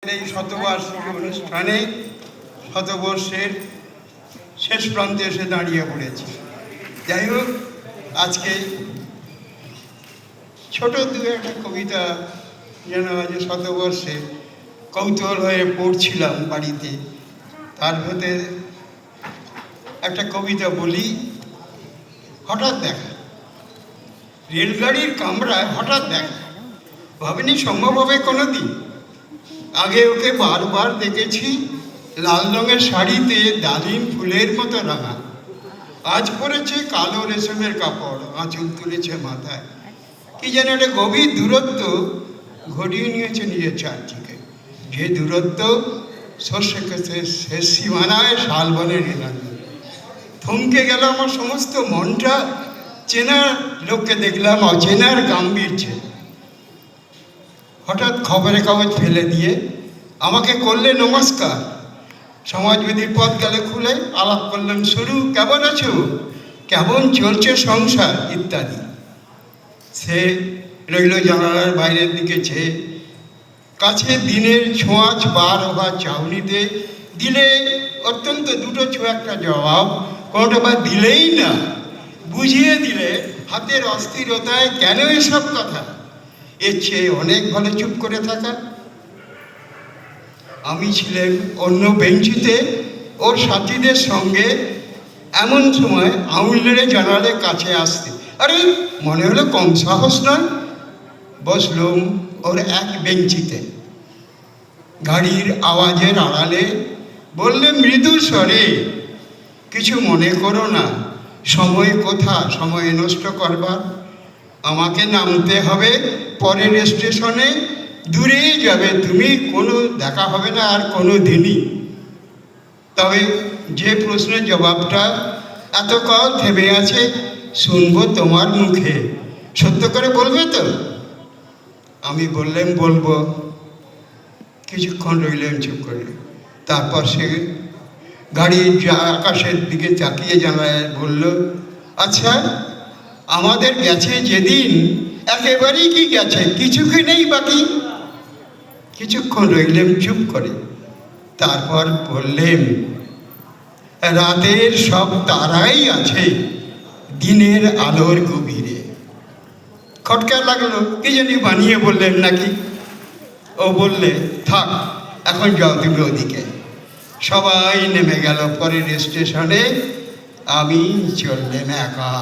এই শতবার্ষিকী অনুষ্ঠানে শতবর্ষের শেষ প্রান্তে এসে দাঁড়িয়ে পড়েছি। যাই হোক, আজকে ছোট দু একটা কবিতা যেন আজ শতবর্ষে কৌতূহল হয়ে পড়ছিলাম বাড়িতে, তার ভেতরে একটা কবিতা বলি। হঠাৎ দেখা, রেলগাড়ির কামরায় হঠাৎ দেখা, ভাবিনি সম্ভব হবে কোনো দিন। আগে ওকে বারবার দেখেছি লাল রঙের শাড়িতে ডালিম ফুলের মতো রাঙা, আজ পরেছে কালো রেশমের কাপড়, আঁচল তুলেছে মাথায়। কি যেন একটা গভীর দূরত্ব ঘটিয়ে নিয়েছে নিজের চারদিকে, যে দূরত্ব সর্ষে ক্ষেতের শেষ সীমানায় শালবনের এলাকা। থমকে গেল আমার সমস্ত মনটা, চেনা লোককে দেখলাম অচেনার গাম্ভীর্যে। হঠাৎ খবরের কাগজ ফেলে দিয়ে আমাকে করলে নমস্কার, সমাজবিধির পথ গেলে খুলে আলাপ করলাম শুরু, কেমন আছো, কেমন চলছে সংসার ইত্যাদি। সে রইল জানালার বাইরের দিকে চেয়ে, কাছে দিনের ছোঁয়াচ বার হওয়ার চাউনিতে দিলে অত্যন্ত দুটো একটা জবাব, কোনোটা বা দিলেই না, বুঝিয়ে দিলে হাতের অস্থিরতায় কেন এসব কথা, এর চেয়ে অনেক ভালো চুপ করে থাকা। আমি ছিলেন অন্য বেঞ্চিতে ওর সাথীদের সঙ্গে, এমন সময় আঙুল নেড়ে জানালে কাছে আসতে, আরে মনে হলো কম সাহস নয়। বসলুম ওর এক বেঞ্চিতে, গাড়ির আওয়াজের আড়ালে বললে মৃদু স্বরে, কিছু মনে করো না, সময় কোথা সময় নষ্ট করবার, আমাকে নামতে হবে পরের স্টেশনে, দূরেই যাবে তুমি, কোনো দেখা হবে না আর কোনো দিনই। তবে যে প্রশ্নের জবাবটা এতকাল থেমে আছে, শুনবো তোমার মুখে, সত্য করে বলবে তো? আমি বললাম বলবো। কিছুক্ষণ রইলেন চুপ করে, তারপর সে গাড়ির আকাশের দিকে তাকিয়ে জানায় বলল, আচ্ছা আমাদের গেছে যেদিন একেবারেই কি গেছে, কিছু কি নেই বাকি? কিছুক্ষণ রইলেন চুপ করে, তারপর বললেন, রাতের সব তারাই আছে দিনের আলোর গভীরে। খটকা লাগলো, কি জানি বানিয়ে বললেন নাকি। ও বললে, থাক এখন যাও তুমি ওদিকে। সবাই নেমে গেল পরের স্টেশনে, আমি চললেন একা।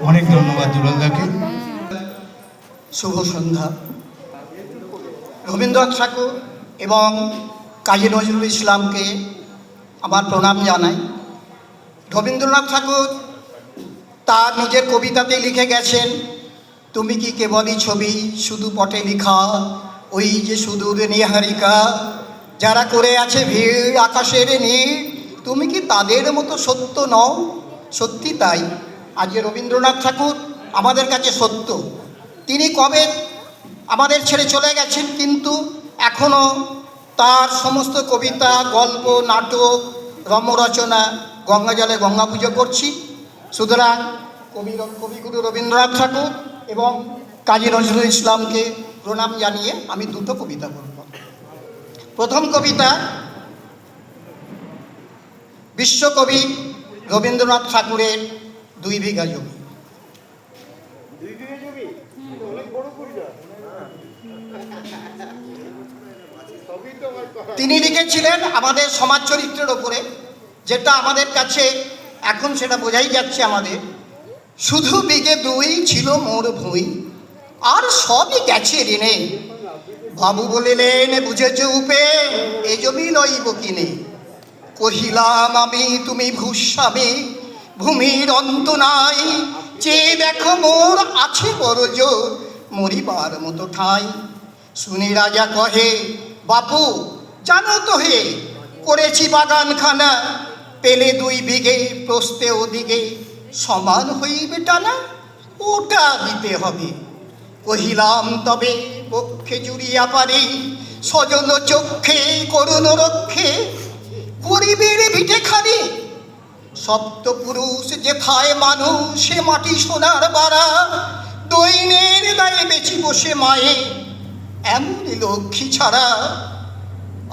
অনেক ধন্যবাদ দুলালদাকে। শুভ সন্ধ্যা। রবীন্দ্রনাথ ঠাকুর এবং কাজী নজরুল ইসলামকে আমার প্রণাম জানাই। রবীন্দ্রনাথ ঠাকুর তার নিজের কবিতাতে লিখে গেছেন, তুমি কি কেবলই ছবি শুধু পটে লিখা, ওই যে সুদূর নিহারিকা, যারা করে আছে ভিড় আকাশের নীড়, তুমি কি তাদের মতো সত্য নও? সত্যি তাই, আজকে রবীন্দ্রনাথ ঠাকুর আমাদের কাছে সত্য। তিনি কবে আমাদের ছেড়ে চলে গেছেন, কিন্তু এখনও তার সমস্ত কবিতা, গল্প, নাটক, রম্যরচনা গঙ্গাজলে গঙ্গা পুজো করছি। সুতরাং কবিগুরু রবীন্দ্রনাথ ঠাকুর এবং কাজী নজরুল ইসলামকে প্রণাম জানিয়ে আমি দুটো কবিতা বলব। প্রথম কবিতা, বিশ্বকবি রবীন্দ্রনাথ ঠাকুরের 2 বিঘা জমি। তিনি লিখেছিলেন আমাদের সমাজ চরিত্রের ওপরে, যেটা আমাদের কাছে এখন সেটা বোঝাই যাচ্ছে আমাদের। শুধু বিঘে 2 ছিল মোর ভুঁই, আর সবই গেছে ঋণে। বাবু বলিলেন বুঝেছ উপে, এ জমি লইব কিনে। কহিলাম আমি তুমি ভূস্বামী, ভূমির অন্ত নাই, চেয়ে দেখো মোর আছে বড় জোর, মরিবার মতো ঠাঁই। শুনি রাজা কহে, বাপু জানো তো হে, করেছি বাগানখানা, পেলে 2 বিঘে প্রস্তে ওদিকে, সমান হইবে টানা, ওটা দিতে হবে। কহিলাম তবে পক্ষে জুড়িয়া পারি, সজল চক্ষে করুণ রক্ষে, গরিবের ভিটে খানি। সপ্তপুরুষ যেথায় মানুষ, সে মাটি সোনার বাড়া, 2 দেখেছি বসে মায়ে এমন লক্ষ্মী ছাড়া।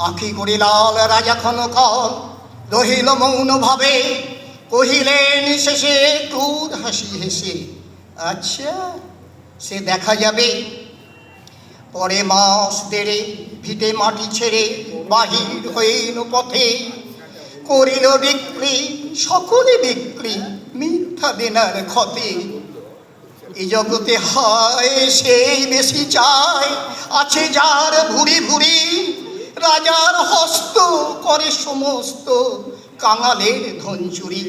আঁখি করে লাল রাজা ক্ষণকাল রহিল মৌন ভাবে, কহিলেন শেষে ক্রুর হাসি হেসে, আচ্ছা সে দেখা যাবে। পরে মাস দেড়ে ভিটে মাটি ছেড়ে বাহির হইল পথে, করিল বিক্রি সকলে বিক্রি মিথ্যা দেনার ক্ষতে। এই জগতে হয় সেই বেশি চায়, আছে যার ভুরি ভুরি, রাজার হস্ত করে সমস্ত কাঙালের ধন চুরি।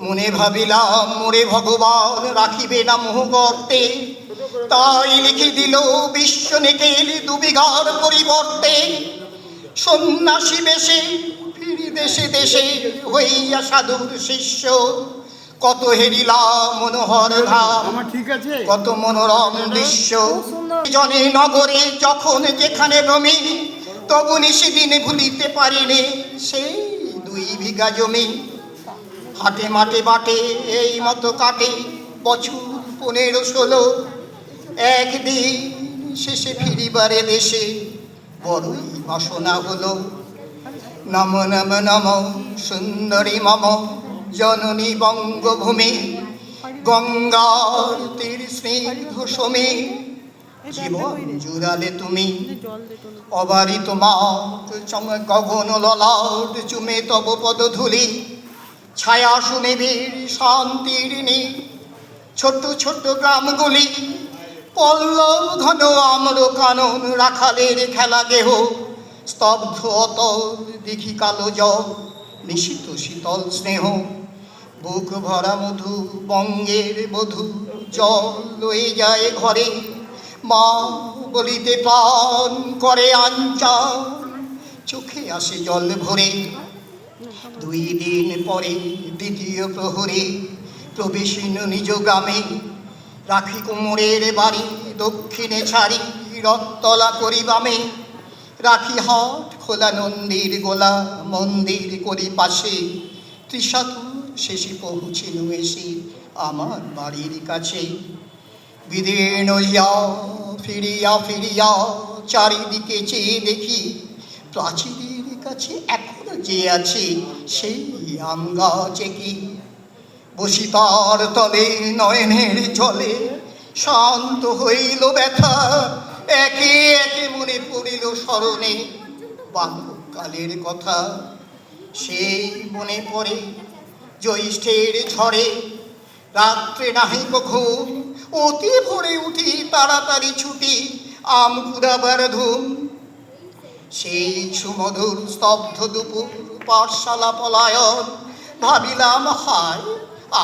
মনে ভাবিলাম মোরে ভগবান রাখিবে না মোহ গর্তে, তাই লিখে দিল বিশ্ব নিখিল দুবিঘার পরিবর্তে। সন্ন্যাসী বেশে ফিরি দেশে দেশে হইয়া সাধুর শিষ্য, কত হেরিলাম মনোহর ধাম কত মনোরম দৃশ্য। জনে নগরে যখন যেখানে রমি, তবু নিশিদিন ভুলিতে পারিনি সেই 2 বিঘা জমি। হাটে মাঠে বাটে এই মতো কাটে বছর 15-16, একদিন শেষে ফিরিবারে দেশে বড়ই বাসনা হলো। নম নম নম সুন্দরী মম জননী বঙ্গভূমি, গঙ্গার তীর স্নিগ্ধ সমী, জীবন জুড়ালে তুমি। অবারিত মাঠ গগন ললাট চুমে তব পদধূলি, ছায়া সুনিবিড় শান্তির নী। ছোট ছোট গ্রামগুলি পল্লব ঘন আম্র কানন, রাখালের খেলা গেহ স্তব্ধ অতল দেখি কালো জল, নিশিত শীতল স্নেহ। বুক ভরা মধু বঙ্গের বধূ জল লয়ে যায় ঘরে, মা বলিতে প্রাণ করে আঞ্চাল, চোখে আসে জল ভরে। 2 দিন পরে দ্বিতীয় প্রহরে প্রবেশিন নিজ গ্রামে, রাখি কুমোরের বাড়ি দক্ষিণে ছাড়ি রথতলা করি বামে। রাখি হাট খোলা নন্দীর গোলা মন্দির করি পাশে, ত্রিশাতু শেষে পৌঁছিল এসে আমার বাড়ির কাছে। বিদীর্ণ ইয়া ফিরিয়া ফিরিয়া চারিদিকে চেয়ে দেখি, প্রাচীরের কাছে এখনো যে আছে সেই আম গাছে কি। বসি তার তলে নয়নের জলে শান্ত হইল ব্যথা, একে একে মনে পড়িল স্মরণে বাল্যকালের কথা। সেই মনে পড়ে জ্যৈষ্ঠের ঝড়ে রাত্রে নাহি ঘুম, অতি ভোরে উঠি তাড়াতাড়ি ছুটি আম কুড়াবার ধুম। সেই সুমধুর স্তব্ধ দুপুর পাঠশালা পলায়ন, ভাবিলাম হায়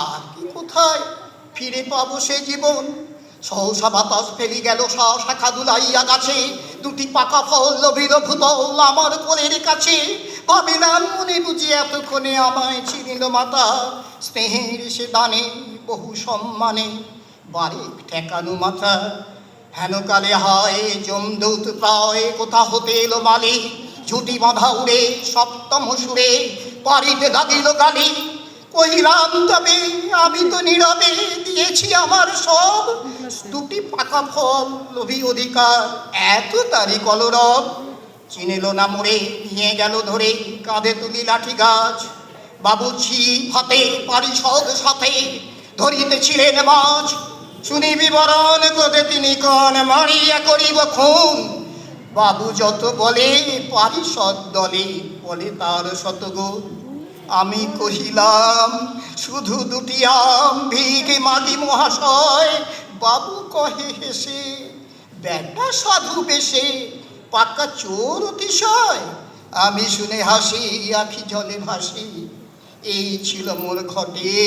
আর কি কোথায় ফিরে পাবো সে জীবন। সহসা বাতাস ফেলি গেল শাখা দুলাইয়া গাছে, 2টি পাকা ফল লোভিল ভূতল আমার কোলের কাছে। ভাবিলাম মনে বুঝি এতক্ষণে আমায় চিনিল মাতা, স্নেহের সে দানে বহু সম্মানে বারে ঠেকানো মাথা। হেনকালে হয় যমদূত প্রায় কোথা হতে এলো মালি, ঝুটি বাঁধা উড়ে সপ্তম সুরে বাড়িতে দাদিল গালি। কহিলাম তবে আমি তো নীরবে দিয়েছি আমার সব, 2টি পাকা ফল লোভী অধিকার এত তারি কলরব। চিনিল না মোড়ে নিয়ে গেল ধরে কাঁধে তুলি লাঠি গাছ, বাবুঝি হাতে পারিষদ সাথে ধরিতেছিলেন মাছ। শুনি বিবরণ ক্রোধে তিনি কন মারিয়া করিব খুন, বাবু যত বলে পারিষদ দলে বলে তার শতগুণ। আমি কহিলাম শুধু 2টি আম ভিকে মাগি মহাশয়, বাবু কহে হেসে বেটা সাধু বেশে পাক্কা চোর অতিশয়। আমি শুনে হাসি আখি জলে ভাসি, এই ছিল মোর ঘটে।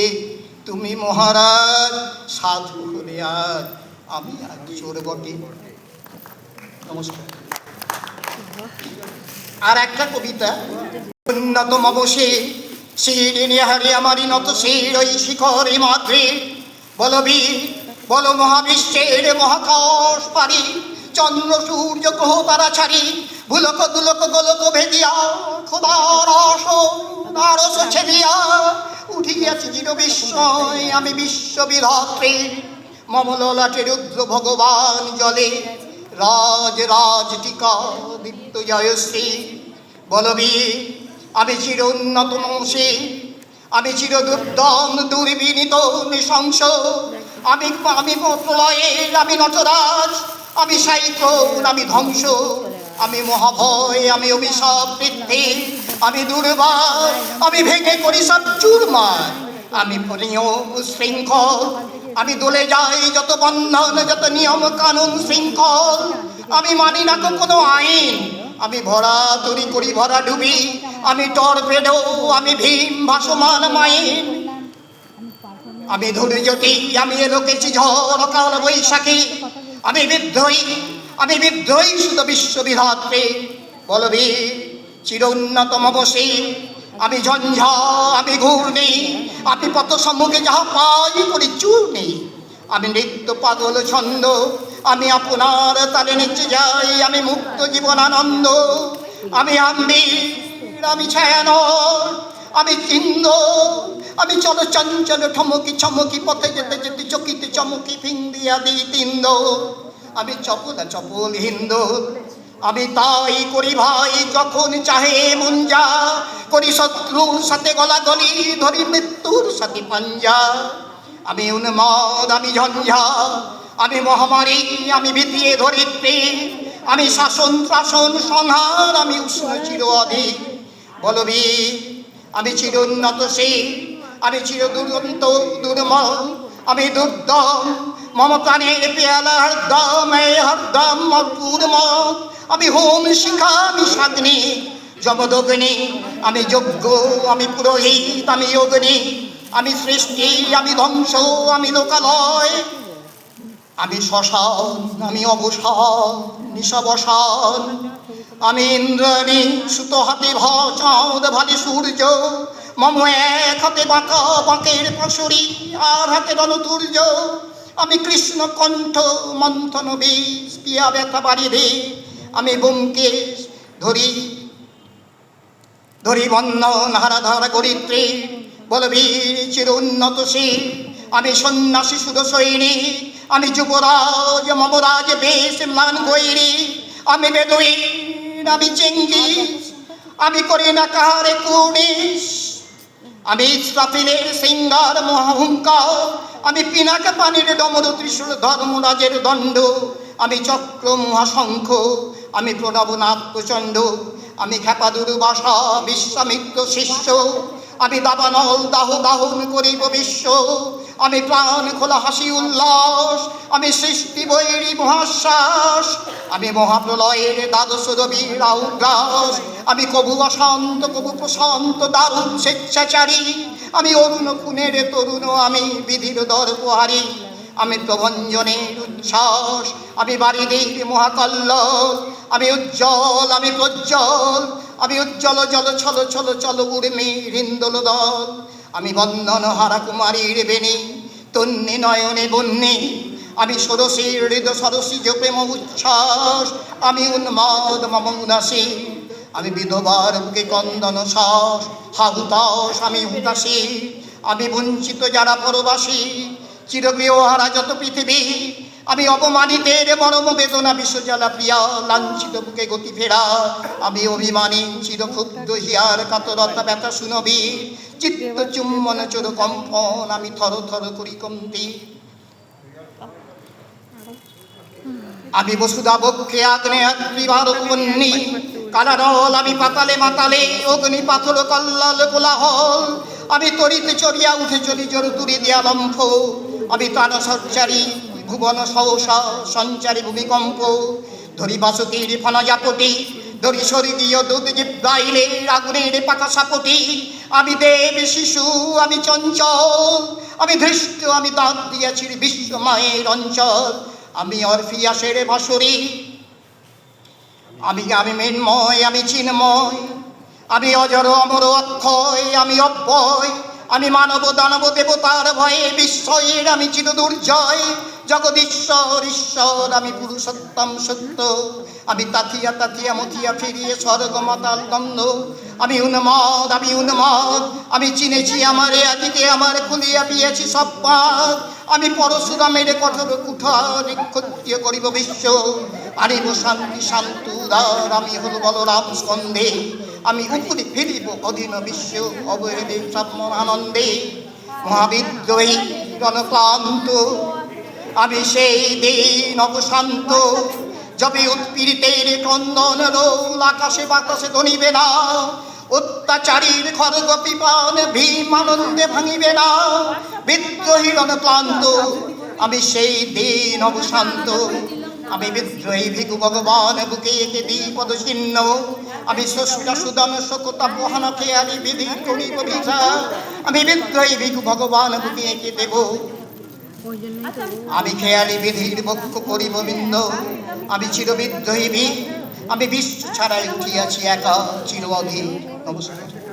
তুমি মহারাজ সাধু হলে আজ আমি আর চোর বটে। নমস্কার। আর একটা কবিতা, উন্নতম বসে শিরিনে হারে আমারই নত শির ওই শিখরে মাত্রে, বলবীর বল মহাবিশ্বের মহাকাশ পারি, চন্দ্র সূর্য গ্রহ তারা ছাড়ি, ভুলক দুলক গোলক ভেদিয়া খোদার আরশ ছেলিয়া উঠিয়াছি চির বিস্ময় আমি বিশ্ববিধাত্রী। মমললাটে রুদ্র ভগবান জলে রাজ রাজ টিকা দীপ্ত জয়শ্রী বলবীর আমি চির উন্নত মংসী আমি চির দুর্দম দুর্বিনীত নৃশংস আমি আমি প্রলয়ের আমি নটরাজ আমি সাইক্লোন আমি ধ্বংস আমি মহাভয় আমি অভিশাপ বৃদ্ধি আমি দুর্বার আমি ভেঙে করি সব চুরমার আমি নিয়ম শৃঙ্খল আমি দলে যাই যত বন্ধন যত নিয়ম কানুন শৃঙ্খল আমি মানি না কোনো আইন আমি ভরা তরি করি ভরা ডুবি আমি টর্পেডো আমি ভীম ভাসমান মাইন আমি ধৈর্যটি আমি এলোকেছি ঝড় কাল বৈশাখী আমি বিদ্রোহী শুধু বিশ্ববিধাত্রী বলবি চির উন্নতম বসে আমি ঝঞ্ঝা আমি ঘূর্ণি আমি পথ সম্মুখে যাহা পাই করি চূর্ণি আমি নৃত্য পাগল ছন্দ আমি আপনার তালে নেচে যাই আমি মুক্ত জীবন আনন্দ আমি আমি ছায়ানর আমি চিন্দ আমি চলো চঞ্চল ঠমকি ছমকি পথে যেতে যেতে চকিতে চমকি ফিন্দিয়া দিই তিন্দ আমি চপল চপল হিন্দু আমি তাই করি ভাই যখন চাহে মন যা করি শত্রুর সাথে গলাগলি ধরি মৃত্যুর সাথে পাঞ্জা আমি উন্মাদ আমি ঝঞ্ঝা আমি মহামারী আমি ভীতিয়ে ধরিত্রী আমি শাসন ত্রাসন সংহার আমি উষ্ণ চির অধিক বলবি আমি চির উন্নত আমি চির দুরন্ত দুর্মল আমি দুর্দম মম প্রাণের পেয়ালা হরদম হরদম মধুরম আমি হোম শিখা আমি সাগ্নি যমদগ্নি আমি যজ্ঞ আমি পুরোহিত আমি অগ্নি আমি সৃষ্টি আমি ধ্বংস আমি লোকালয় আমি শ্মশান আমি অবসান নিশাবসান আমি ইন্দ্রাণী সুত হাতে চাঁদ ভালি সূর্য মম এক হাতে বাঁকা বাঁকের পাশুরি আর হাতে রণতুর্য আমি কৃষ্ণ কণ্ঠ মন্থন বীজ পিয়া ব্যথা বাড়ি দে আমি ব্যোমকেশ ধরি বন্ধন হারা ধারা গরিত্রী বলবীর চির উন্নত আমি সন্ন্যাসী সুদ সৈনিক আমি যুবরাজ মমরাজ বেশ ম্লান গৈরী আমি বেদুইন আমি চেঙ্গিস আমি করি না কাহারে কুর্নিশ আমি ইসরাফিলের সিঙ্গার মহাহুঙ্কার আমি পিনাক পানির ডমরু ত্রিশূল ধর্মরাজের দণ্ড আমি চক্র মহাশঙ্খ আমি প্রণবনাথ প্রচণ্ড আমি খ্যাপা দুর্বাসা বিশ্বামিত্র শিষ্য আমি দাবানল দাহ দাহন করিব বিশ্ব আমি প্রাণ খোলা হাসি উল্লাস আমি সৃষ্টি বৈরী মহাশ্বাস আমি মহাপ্রলয়ের দ্বাদশ রবির আউগ্রাস আমি কবু অশান্ত কবু প্রশান্ত দারুণ স্বেচ্ছাচারী আমি অরুণ খুনের তরুণ আমি বিধির দর্পহারী আমি প্রভঞ্জনের উচ্ছ্বাস আমি বারিদির মহাকল্লল আমি উজ্জ্বল আমি প্রজ্জ্বল আমি উজ্জ্বল জল ছল ছল চল উর্মি হিন্দোল দল আমি বন্দন হারা কুমারীর বেণী তন্নি নয়নে বন্যী আমি ষোড়শীর হৃদ সরসী প্রেম উচ্ছ্বাস আমি উন্মাদ মম উদাসী আমি বিধবার বুকে কন্দন শ্বাস হাহুতাস আমি হুতাসী আমি বঞ্চিত যারা পরবাসী চিরগৃহহারা যত পৃথিবী আমি অপমানিতের মরম বেদনা বিশ্বজ্বালা প্রিয়া লাঞ্ছিত বুকে গতি ফেরা আমি অভিমানী চিরক্ষুব্ধ হিয়ার কাতরতা ব্যথা শুনবি চিত্ত চুম্বন চোর কম্পন আমি থর থর করি কম্পি আমি বসুধা বক্ষে আগ্নেয়াগ্নিবার উপন্নী কালারল আমি পাতালে মাতালে অগ্নি পাথর কল্লাল কোলাহল আমি তরিতে চড়িয়া উঠে চলি জোর দূরে দিয়া লম্ফ আমি প্রাণ সঞ্চারী ভুবন সহসা সঞ্চারী ভূমিকম্প ধরি বাসুতির ফনজাপটি ধরি স্বর্গীয় দুধ জিব্রাইলের আগুনের পাকা সাপটি আমি দেব শিশু আমি চঞ্চল আমি ধৃষ্ট আমি দাঁত দিয়াছি বিশ্বময়ের অঞ্চল আমি অরফিয়াসের ভাসুরি আমি মৃন্ময় আমি চিন্ময় আমি অজর অমর অক্ষয় আমি অব্যয় আমি মানব দানব দেবতার ভয়ে বিস্ময়ের আমি চির দুর্জয় জগদীশ্বর ঈশ্বর আমি পুরুষোত্তম সত্য আমি তাথিয়া মথিয়া ফিরিয়ে স্বর্গ মাতাল গন্ধ আমি উন্মাদ আমি চিনেছি আমারে আদিতে আমার খুলিয়া পেয়েছি সব পাত আমি পরশুরামের কঠোর কুঠার ক্ষত্রিয় করিব বিশ্ব, আনিব শান্তি শান্ত উদার, আমি হল বলরাম স্কন্ধে, আমি উপরে ফিরিব অধীন বিশ্ব অবহেলে আনন্দে। মহাবিদ্রোহী জনক্লান্ত, আমি সেই দিন অবশান্ত, যবে উৎপীড়িতের ক্রন্দন রোল আকাশে বাতাসে ধ্বনিবে না, অত্যাচারীর খড়গ পিপান ভীম আনন্দে ভাঙিবে না। বিদ্রোহী রণক্লান্ত, আমি সেই দিন অবশান্ত, আমি বিদ্রোহী ভিগু ভগবান বুকে একে বিপদ চিহ্ন, আমি ষষ্ঠ সুদান শোকতা পোহানা খেয়ালি বিধি করিব ভিসা, আমি বিদ্রোহী ভিগু ভগবান বুকে একে দেব, আমি খেয়ালি বিধির বক্ষ করিব বৃন্দ, আমি চির বিদ্রোহী ভীম, আমি বিশ্ব ছাড়াই উঠিয়াছি একা চির অধীর। নমস্কার।